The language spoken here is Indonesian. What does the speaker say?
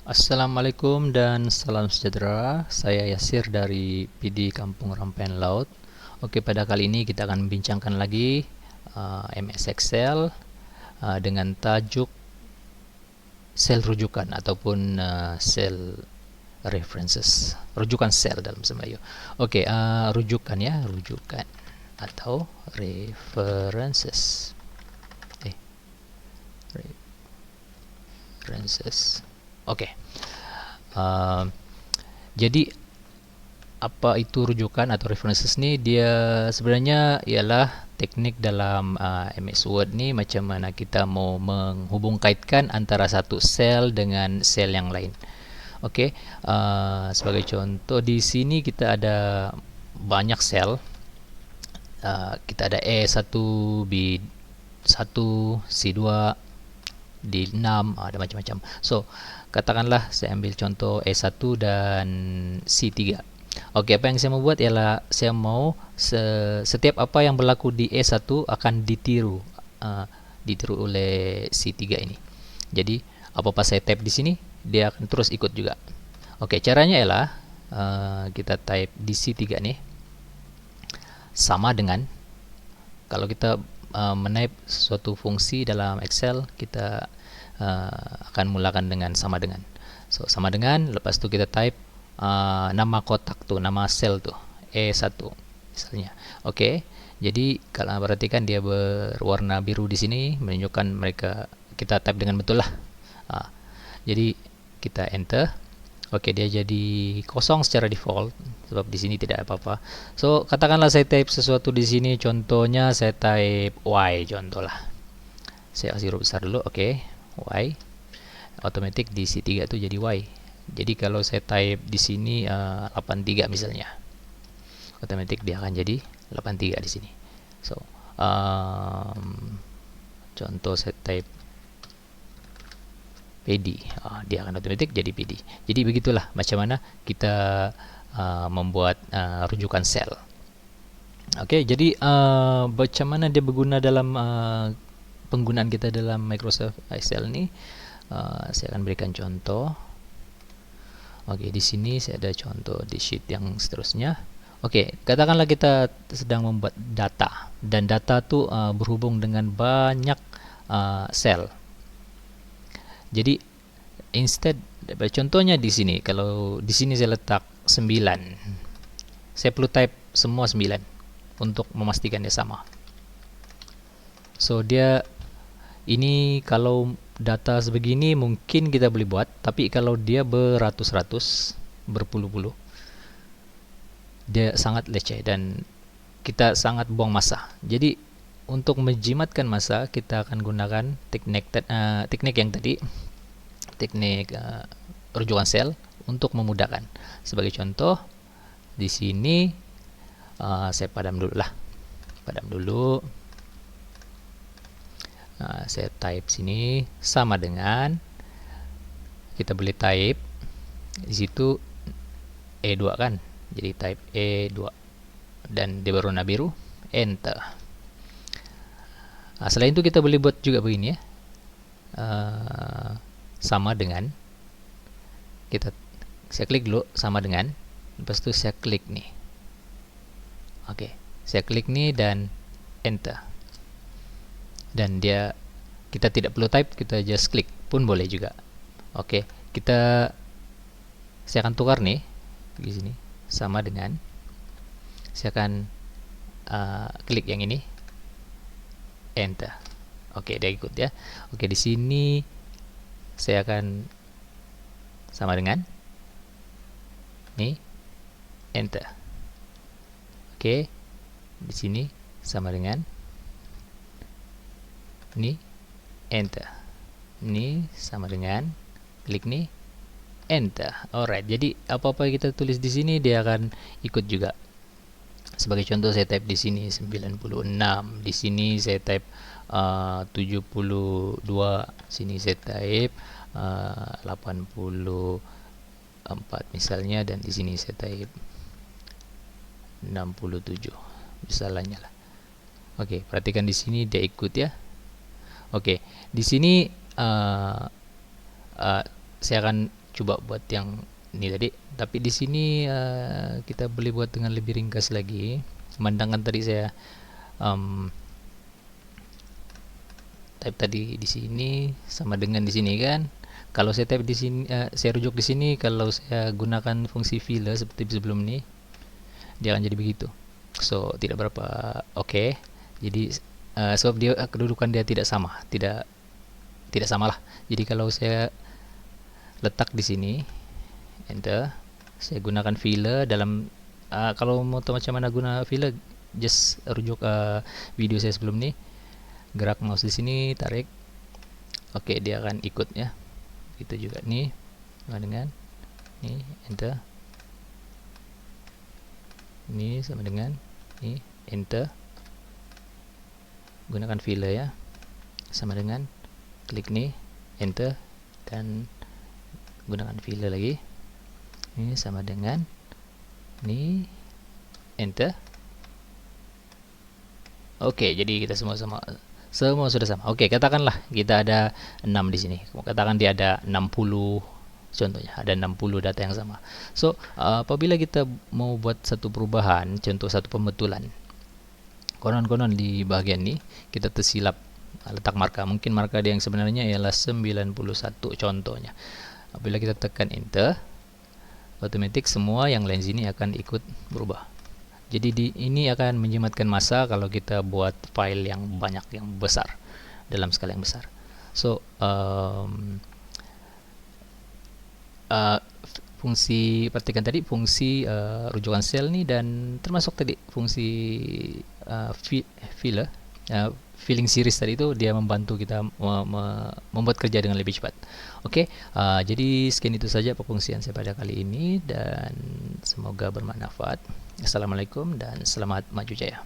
Assalamualaikum dan salam sejahtera. Saya Yasir dari PD Kampung Rampen Laut. Oke, pada kali ini kita akan membincangkan lagi MS Excel dengan tajuk sel rujukan ataupun sel references. Rujukan sel dalam bahasa Melayu. Oke, rujukan ya, rujukan atau references. References. Oke. Jadi apa itu rujukan atau references nih? Dia sebenarnya ialah teknik dalam MS Word nih, macam mana kita mau menghubung kaitkan antara satu sel dengan sel yang lain. Oke, sebagai contoh di sini kita ada banyak sel. Kita ada E1, B1, C2, D6, ada macam-macam. So, katakanlah saya ambil contoh E1 dan C3. Oke, apa yang saya mau buat ialah saya mau setiap apa yang berlaku di E1 akan ditiru oleh C3 ini. Jadi, apa-apa saya type di sini, dia akan terus ikut juga. Oke, caranya ialah kita type di C3 nih sama dengan, kalau kita menaip suatu fungsi dalam Excel, kita akan mulakan dengan sama dengan. So, sama dengan, lepas tu kita type nama kotak tu, nama sel tu, E1 misalnya. Oke, jadi kalau perhatikan dia berwarna biru di sini menunjukkan mereka kita type dengan betul lah. Jadi kita enter. Oke, dia jadi kosong secara default sebab di sini tidak apa-apa. So, katakanlah saya type sesuatu di sini, contohnya saya type Y contoh lah. Saya kasih huruf besar dulu, oke, Y. Otomatis di C3 itu jadi Y. Jadi kalau saya type di sini 83 misalnya, otomatis dia akan jadi 83 di sini. So, contoh saya type PD, dia akan otomatis jadi PD. Jadi begitulah macam mana kita membuat rujukan sel. Oke, jadi macam mana dia berguna dalam penggunaan kita dalam Microsoft Excel ini? Saya akan berikan contoh. Oke, di sini saya ada contoh di sheet yang seterusnya. Oke, katakanlah kita sedang membuat data, dan data itu berhubung dengan banyak sel. Jadi instead, contohnya di sini, kalau di sini saya letak 9, saya perlu type semua 9 untuk memastikan dia sama. So, dia ini kalau data sebegini mungkin kita boleh buat, tapi kalau dia beratus-ratus, berpuluh-puluh, dia sangat leceh dan kita sangat buang masa. Jadi untuk menjimatkan masa, kita akan gunakan teknik yang tadi, teknik rujukan sel untuk memudahkan. Sebagai contoh, di sini saya padam dulu lah. Padam dulu. Saya type sini sama dengan, kita boleh type di situ E2 kan. Jadi type E2 dan dia berwarna biru, enter. Selain itu kita boleh buat juga begini ya, sama dengan, saya klik dulu sama dengan, lepas itu saya klik nih. Oke, saya klik nih dan enter, dan kita tidak perlu type, kita just klik pun boleh juga. Oke, saya akan tukar nih di sini sama dengan, saya akan klik yang ini, enter. Oke, dia ikut ya. Oke, di sini saya akan sama dengan nih, enter. Oke, di sini sama dengan ini, enter. Ini sama dengan, klik nih, enter. Alright, jadi apa-apa yang kita tulis di sini dia akan ikut juga. Sebagai contoh, saya type di sini 96, di sini saya type 72, sini saya type 84 misalnya, dan di sini saya type 67 misalnya lah. Oke, perhatikan di sini dia ikut ya. Oke, di sini saya akan coba buat yang ini tadi, tapi di sini kita boleh buat dengan lebih ringkas lagi. Memandangkan tadi saya type tadi di sini sama dengan di sini kan. Kalau saya type di sini, saya rujuk di sini, kalau saya gunakan fungsi filler seperti sebelum ini, dia akan jadi begitu. So tidak berapa oke. Jadi sebab dia kedudukan dia tidak sama, tidak sama lah. Jadi kalau saya letak di sini, enter, saya gunakan filler dalam kalau mau tahu macam mana guna filler, just rujuk video saya sebelum ini. Gerak mouse di sini, tarik, oke, dia akan ikut ya. Itu juga nih sama dengan nih, enter, ini sama dengan nih, enter, gunakan filler ya, sama dengan klik nih, enter, dan gunakan filler lagi, ini sama dengan ini, enter. Oke, jadi kita semua sudah sama. Oke, katakanlah kita ada 6 di sini. Katakan dia ada 60 contohnya, ada 60 data yang sama. So, apabila kita mau buat satu perubahan, contoh satu pembetulan, konon-konon di bagian ini kita tersilap letak marka. Mungkin marka dia yang sebenarnya ialah 91 contohnya. Apabila kita tekan enter, otomatis semua yang lain sini akan ikut berubah. Jadi ini akan menjimatkan masa kalau kita buat file yang banyak, yang besar, dalam skala yang besar. So fungsi, perhatikan tadi fungsi rujukan sel nih, dan termasuk tadi fungsi filler, filling series tadi itu, dia membantu kita membuat kerja dengan lebih cepat. Oke, jadi sekian itu saja pengungsian saya pada kali ini, dan semoga bermanfaat. Assalamualaikum dan selamat maju jaya.